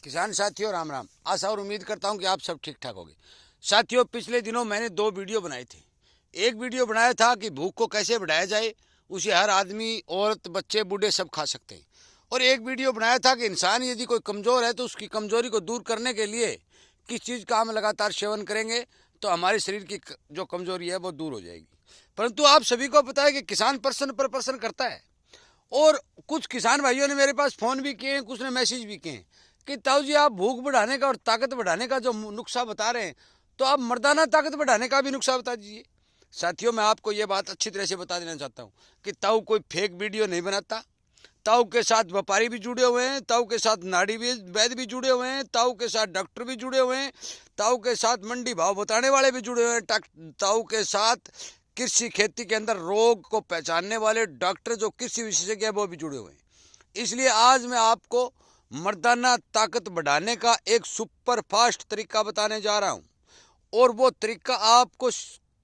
किसान साथियों राम राम। आशा और उम्मीद करता हूं कि आप सब ठीक ठाक होंगे। साथियों, पिछले दिनों मैंने 2 वीडियो बनाए थे। एक वीडियो बनाया था कि भूख को कैसे बढ़ाया जाए, उसे हर आदमी, औरत, बच्चे, बूढ़े सब खा सकते हैं। और एक वीडियो बनाया था कि इंसान यदि कोई कमज़ोर है तो उसकी कमज़ोरी को दूर करने के लिए किस चीज़ का हम लगातार सेवन करेंगे तो हमारे शरीर की जो कमज़ोरी है वो दूर हो जाएगी। परंतु आप सभी को पता है कि किसान पर्सन पर पर्सन करता है। और कुछ किसान भाइयों ने मेरे पास फ़ोन भी किए हैं, कुछ ने मैसेज भी किए हैं कि ताऊ जी आप भूख बढ़ाने का और ताकत बढ़ाने का जो नुस्खा बता रहे हैं तो आप मर्दाना ताकत बढ़ाने का भी नुस्खा बता दीजिए। साथियों, मैं आपको ये बात अच्छी तरह से बता देना चाहता हूँ कि ताऊ कोई फेक वीडियो नहीं बनाता। ताऊ के साथ व्यापारी भी जुड़े हुए हैं, ताऊ के साथ नाड़ी वैद्य भी जुड़े हुए हैं, ताऊ के साथ डॉक्टर भी जुड़े हुए हैं, ताऊ के साथ मंडी भाव बताने वाले भी जुड़े हुए हैं, ताऊ के साथ कृषि खेती के अंदर रोग को पहचानने वाले डॉक्टर जो कृषि विशेषज्ञ है वो भी जुड़े हुए हैं। इसलिए आज मैं आपको मर्दाना ताकत बढ़ाने का एक सुपर फास्ट तरीका बताने जा रहा हूं और वो तरीका आपको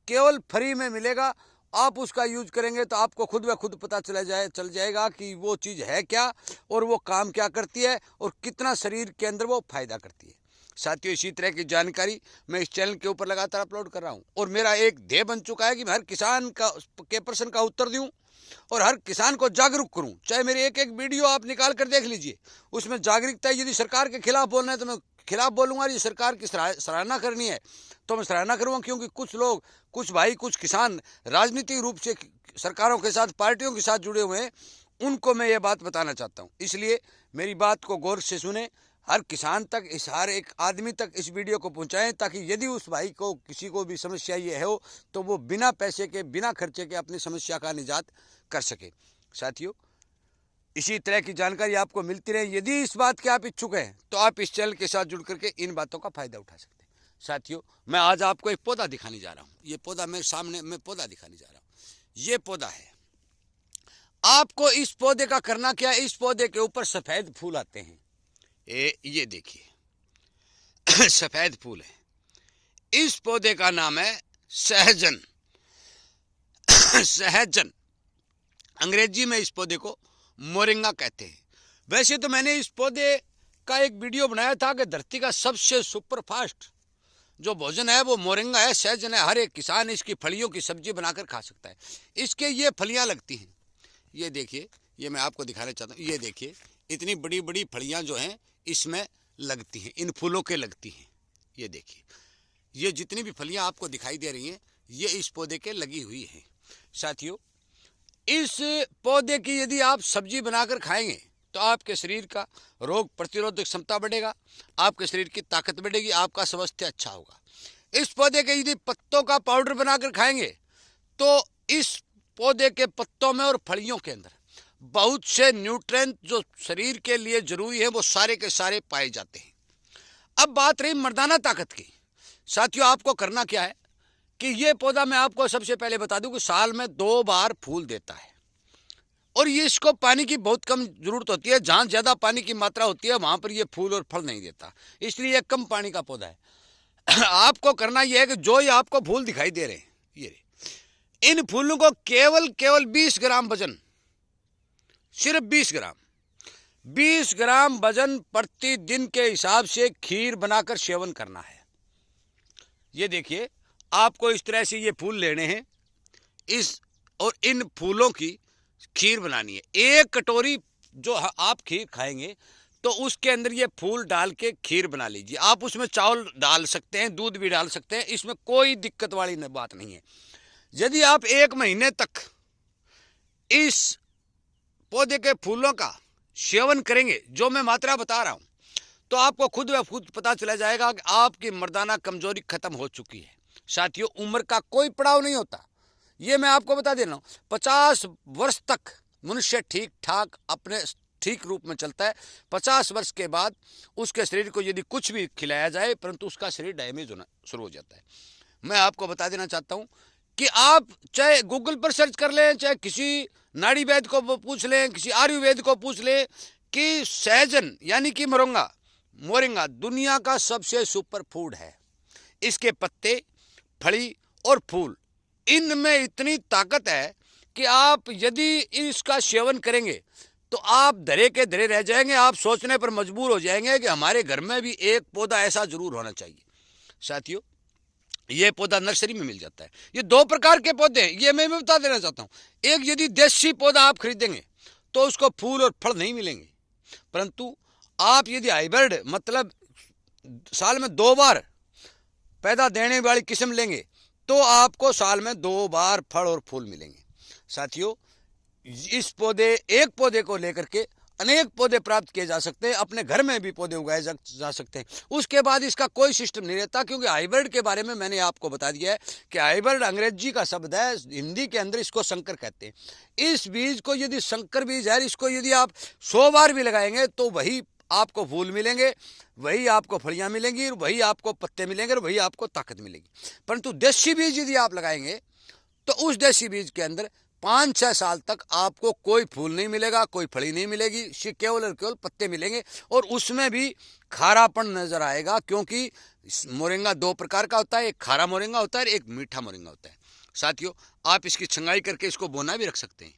केवल फ्री में मिलेगा। आप उसका यूज करेंगे तो आपको खुद ब खुद पता चल जाएगा कि वो चीज़ है क्या और वो काम क्या करती है और कितना शरीर के अंदर वो फायदा करती है। साथियों, इसी तरह की जानकारी मैं इस चैनल के ऊपर लगातार अपलोड कर रहा हूं और मेरा एक ध्येय बन चुका है कि मैं हर किसान के प्रश्न का उत्तर दूं और हर किसान को जागरूक करूं। चाहे मेरी एक एक वीडियो आप निकाल कर देख लीजिए, उसमें जागरूकता। यदि सरकार के खिलाफ बोलना है तो मैं खिलाफ बोलूंगा, यदि सरकार की सराहना करनी है तो मैं सराहना करूंगा, क्योंकि कुछ लोग, कुछ भाई, कुछ किसान राजनीतिक रूप से सरकारों के साथ, पार्टियों के साथ जुड़े हुए हैं, उनको मैं ये बात बताना चाहता हूँ। इसलिए मेरी बात को गौर से सुने, हर किसान तक, इस हर एक आदमी तक इस वीडियो को पहुंचाएं, ताकि यदि उस भाई को किसी को भी समस्या ये हो तो वो बिना पैसे के, बिना खर्चे के अपनी समस्या का निजात कर सके। साथियों, इसी तरह की जानकारी आपको मिलती रहे। यदि इस बात के आप इच्छुक हैं तो आप इस चैनल के साथ जुड़ करके इन बातों का फायदा उठा सकते हैं। साथियों, मैं आज आपको एक पौधा दिखाने जा रहा हूँ। ये पौधा मेरे सामने, मैं पौधा दिखाने जा रहा हूँ। ये पौधा है। आपको इस पौधे का करना क्या है, इस पौधे के ऊपर सफेद फूल आते हैं। ये देखिए सफेद फूल है। इस पौधे का नाम है सहजन। सहजन, अंग्रेजी में इस पौधे को मोरिंगा कहते हैं। वैसे तो मैंने इस पौधे का एक वीडियो बनाया था कि धरती का सबसे सुपर फास्ट जो भोजन है वो मोरिंगा है, सहजन है। हर एक किसान इसकी फलियों की सब्जी बनाकर खा सकता है। इसके ये फलियां लगती हैं, ये देखिए, ये मैं आपको दिखाना चाहता हूँ। ये देखिए, इतनी बड़ी बड़ी फलियां जो हैं इसमें लगती हैं, इन फूलों के लगती हैं। ये देखिए, ये जितनी भी फलियां आपको दिखाई दे रही हैं ये इस पौधे के लगी हुई हैं। साथियों, इस पौधे की यदि आप सब्जी बनाकर खाएंगे तो आपके शरीर का रोग प्रतिरोधक क्षमता बढ़ेगा, आपके शरीर की ताकत बढ़ेगी, आपका स्वास्थ्य अच्छा होगा। इस पौधे के यदि पत्तों का पाउडर बनाकर खाएंगे तो इस पौधे के पत्तों में और फलियों के अंदर बहुत से न्यूट्रिएंट जो शरीर के लिए जरूरी है वो सारे के सारे पाए जाते हैं। अब बात रही मर्दाना ताकत की। साथियों, आपको करना क्या है कि ये पौधा, मैं आपको सबसे पहले बता दूं कि साल में 2 बार फूल देता है और ये, इसको पानी की बहुत कम जरूरत होती है। जहां ज्यादा पानी की मात्रा होती है वहां पर ये फूल और फल नहीं देता, इसलिए ये कम पानी का पौधा है। आपको करना यह है कि जो ये आपको फूल दिखाई दे रहे हैं, ये इन फूलों को केवल 20 ग्राम वजन, सिर्फ 20 ग्राम वजन प्रतिदिन के हिसाब से खीर बनाकर सेवन करना है। ये देखिए, आपको इस तरह से ये फूल लेने हैं और इन फूलों की खीर बनानी है। 1 कटोरी जो आप खीर खाएंगे तो उसके अंदर ये फूल डाल के खीर बना लीजिए। आप उसमें चावल डाल सकते हैं, दूध भी डाल सकते हैं, इसमें कोई दिक्कत वाली बात नहीं है। यदि आप 1 महीने तक इस पौधे के फूलों का सेवन करेंगे, जो मैं मात्रा बता रहा हूं, तो आपको खुद ब खुद पता चला जाएगा कि आपकी मर्दाना कमजोरी खत्म हो चुकी है। साथियों, उम्र का कोई पड़ाव नहीं होता, ये मैं आपको बता दे रहा हूं। 50 वर्ष तक मनुष्य ठीक ठाक अपने ठीक रूप में चलता है। 50 वर्ष के बाद उसके शरीर को यदि कुछ भी खिलाया जाए परंतु उसका शरीर डैमेज होना शुरू हो जाता है। मैं आपको बता देना चाहता हूं कि आप चाहे गूगल पर सर्च कर लें, चाहे किसी नाड़ी वैद्य को पूछ लें, किसी आयुर्वेद को पूछ लें कि सहजन यानी कि मोरिंगा दुनिया का सबसे सुपर फूड है। इसके पत्ते, फली और फूल, इनमें इतनी ताकत है कि आप यदि इसका सेवन करेंगे तो आप धरे के धरे रह जाएंगे। आप सोचने पर मजबूर हो जाएंगे कि हमारे घर में भी एक पौधा ऐसा जरूर होना चाहिए। साथियों, ये पौधा नर्सरी में मिल जाता है। ये दो प्रकार के पौधे हैं, ये मैं बता देना चाहता हूँ। एक, यदि देसी पौधा आप खरीदेंगे तो उसको फूल और फल नहीं मिलेंगे, परंतु आप यदि हाइब्रिड मतलब साल में 2 बार पैदा देने वाली किस्म लेंगे तो आपको साल में 2 बार फल और फूल मिलेंगे। साथियों, इस एक पौधे को लेकर के अनेक पौधे प्राप्त किए जा सकते हैं, अपने घर में भी पौधे उगाए जा सकते हैं। उसके बाद इसका कोई सिस्टम नहीं रहता, क्योंकि हाइब्रिड के बारे में मैंने आपको बता दिया है कि हाइब्रिड अंग्रेजी का शब्द है, हिंदी के अंदर इसको संकर कहते हैं। इस बीज को यदि संकर बीज है, इसको यदि आप 100 बार भी लगाएंगे तो वही आपको फूल मिलेंगे, वही आपको फलियां मिलेंगी, वही आपको पत्ते मिलेंगे और वही आपको ताकत मिलेगी। परंतु देसी बीज यदि आप लगाएंगे तो उस देसी बीज के अंदर 5-6 साल तक आपको कोई फूल नहीं मिलेगा, कोई फली नहीं मिलेगी, केवल और केवल पत्ते मिलेंगे, और उसमें भी खारापन नजर आएगा, क्योंकि मोरिंगा 2 प्रकार का होता है, एक खारा मोरिंगा होता है, एक मीठा मोरिंगा होता है। साथियों, आप इसकी छंगाई करके इसको बोना भी रख सकते हैं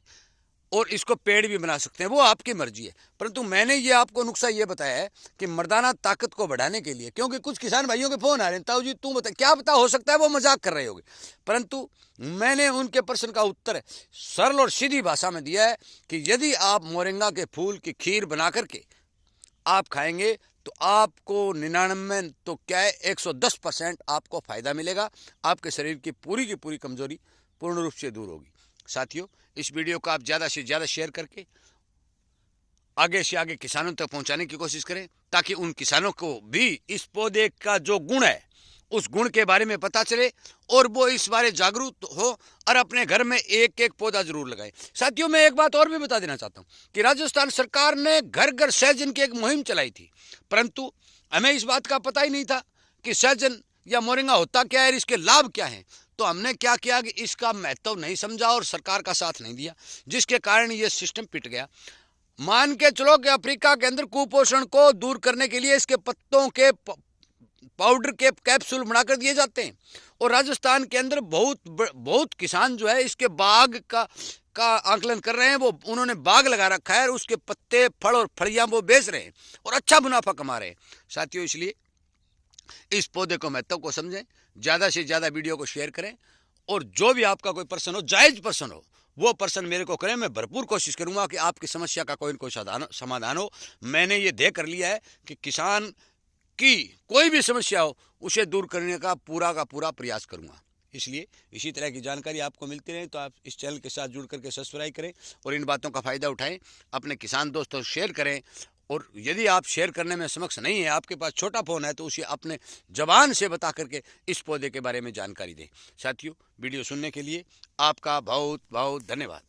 और इसको पेड़ भी बना सकते हैं, वो आपकी मर्जी है। परंतु मैंने ये आपको नुस्खा ये बताया है कि मर्दाना ताकत को बढ़ाने के लिए, क्योंकि कुछ किसान भाइयों के फोन आ रहे हैं, ताऊ जी तू बता, क्या पता, हो सकता है वो मजाक कर रहे होंगे, परंतु मैंने उनके प्रश्न का उत्तर सरल और सीधी भाषा में दिया है कि यदि आप मोरिंगा के फूल की खीर बना करके आप खाएंगे तो आपको 99 तो क्या है 110% आपको फायदा मिलेगा, आपके शरीर की पूरी कमजोरी पूर्ण रूप से दूर होगी। साथियों, इस वीडियो को आप ज़्यादा से ज़्यादा शेयर करके आगे से आगे किसानों तक पहुंचाने की कोशिश करें, ताकि उन किसानों को भी इस पौधे का जो गुण है उस गुण के बारे में पता चले और वो इस बारे जागरूक हो और अपने घर में एक एक पौधा जरूर लगाएं। साथियों, मैं एक बात और भी बता देना चाहता हूं कि राजस्थान सरकार ने घर घर सहजन की एक मुहिम चलाई थी, परंतु हमें इस बात का पता ही नहीं था कि सहजन या मोरिंगा होता क्या है, इसके लाभ क्या हैं। तो हमने क्या किया कि इसका महत्व नहीं समझा और सरकार का साथ नहीं दिया, जिसके कारण ये सिस्टम पिट गया। मान के चलो कि अफ्रीका के अंदर कुपोषण को दूर करने के लिए इसके पत्तों के पाउडर के कैप्सूल बनाकर दिए जाते हैं, और राजस्थान के अंदर बहुत किसान जो है इसके बाग का आकलन कर रहे हैं, वो उन्होंने बाग लगा रखा है और उसके पत्ते, फल और फलियां वो बेच रहे हैं और अच्छा मुनाफा कमा रहे हैं। साथियों, इसलिए इस पौधे को महत्व को समझें, ज़्यादा से ज़्यादा वीडियो को शेयर करें, और जो भी आपका कोई प्रश्न हो, जायज़ प्रश्न हो, वो प्रश्न मेरे को करें। मैं भरपूर कोशिश करूंगा कि आपकी समस्या का कोई न कोई समाधान हो। मैंने ये तय कर लिया है कि किसान की कोई भी समस्या हो उसे दूर करने का पूरा प्रयास करूंगा। इसलिए इसी तरह की जानकारी आपको मिलती रहे तो आप इस चैनल के साथ जुड़ करके सब्सक्राइब करें और इन बातों का फ़ायदा उठाएं, अपने किसान दोस्तों शेयर करें। और यदि आप शेयर करने में सक्षम नहीं है, आपके पास छोटा फ़ोन है, तो उसे अपने ज़बान से बता करके इस पौधे के बारे में जानकारी दें। साथियों, वीडियो सुनने के लिए आपका बहुत बहुत धन्यवाद।